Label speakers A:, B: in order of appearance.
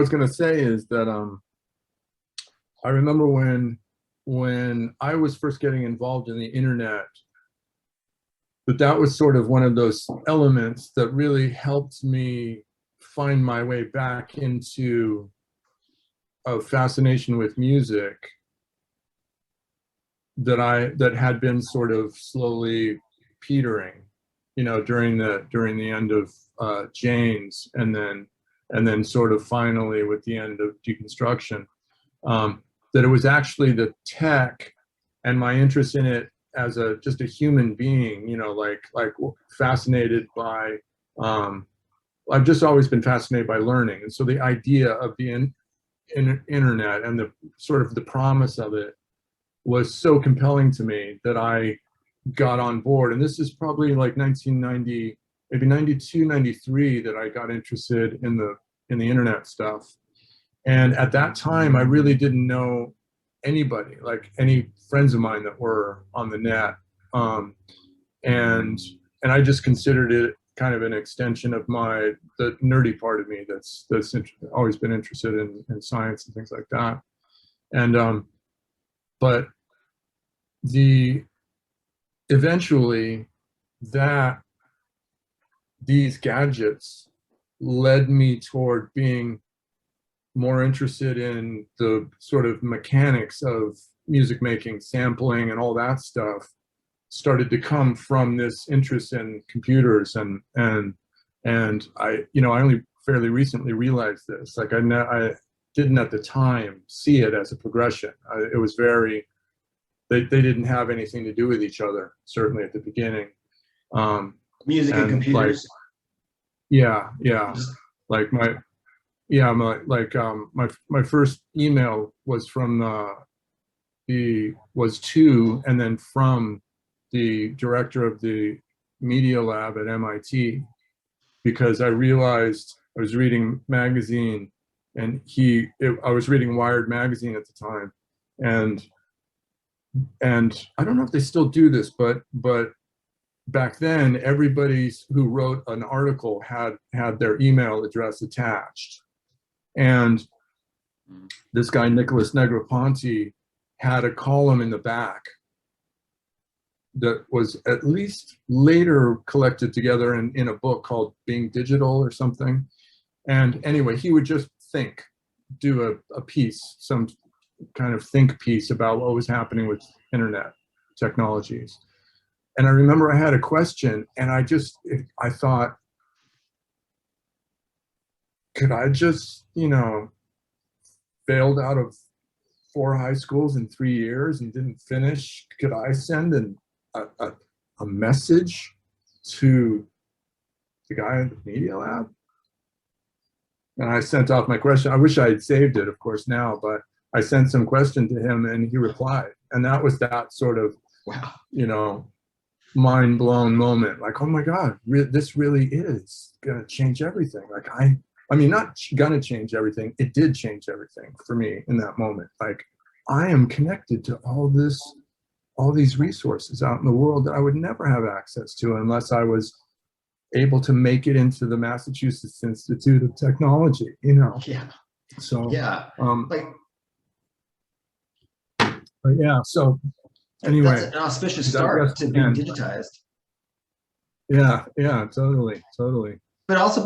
A: was going to say is that I remember when I was first getting involved in the internet, that was sort of one of those elements that really helped me find my way back into a fascination with music that had been sort of slowly petering, during the end of Jane's, and then sort of finally with the end of Deconstruction. That it was actually the tech and my interest in it as just a human being, like fascinated by. I've just always been fascinated by learning, and so the idea of the internet and the sort of the promise of it was so compelling to me that I got on board. And this is probably like 1990, maybe 92, 93, that I got interested in the internet stuff. And at that time, I really didn't know anybody, like any friends of mine that were on the net. And I just considered it kind of an extension of the nerdy part of me that's always been interested in science and things like that. And but eventually these gadgets led me toward being more interested in the sort of mechanics of music making, sampling, and all that stuff started to come from this interest in computers. And I only fairly recently realized this. Like I didn't at the time see it as a progression. It was very, they didn't have anything to do with each other, certainly at the beginning.
B: Music and computers.
A: Yeah. Like my first email was from and then from the director of the media lab at MIT, because I realized I was reading magazine, and I was reading Wired magazine at the time, and I don't know if they still do this, but back then everybody who wrote an article had their email address attached. And this guy, Nicholas Negroponte, had a column in the back that was at least later collected together in a book called Being Digital or something. And anyway, he would just do a piece, some kind of think piece about what was happening with internet technologies. And I remember I had a question, and I thought, could I just, failed out of 4 high schools in 3 years and didn't finish? Could I send a message to the guy in the media lab? And I sent off my question. I wish I had saved it, of course, now, but I sent some question to him, and he replied. And that was that sort of,
B: wow,
A: mind blown moment. Like, oh my God, this really is gonna change everything. Like, I mean, not gonna change everything. It did change everything for me in that moment. Like, I am connected to all these resources out in the world that I would never have access to unless I was able to make it into the Massachusetts Institute of Technology,
B: Yeah.
A: So,
B: yeah.
A: But yeah, so anyway.
B: That's an auspicious start to being digitized.
A: Yeah, totally.
B: But also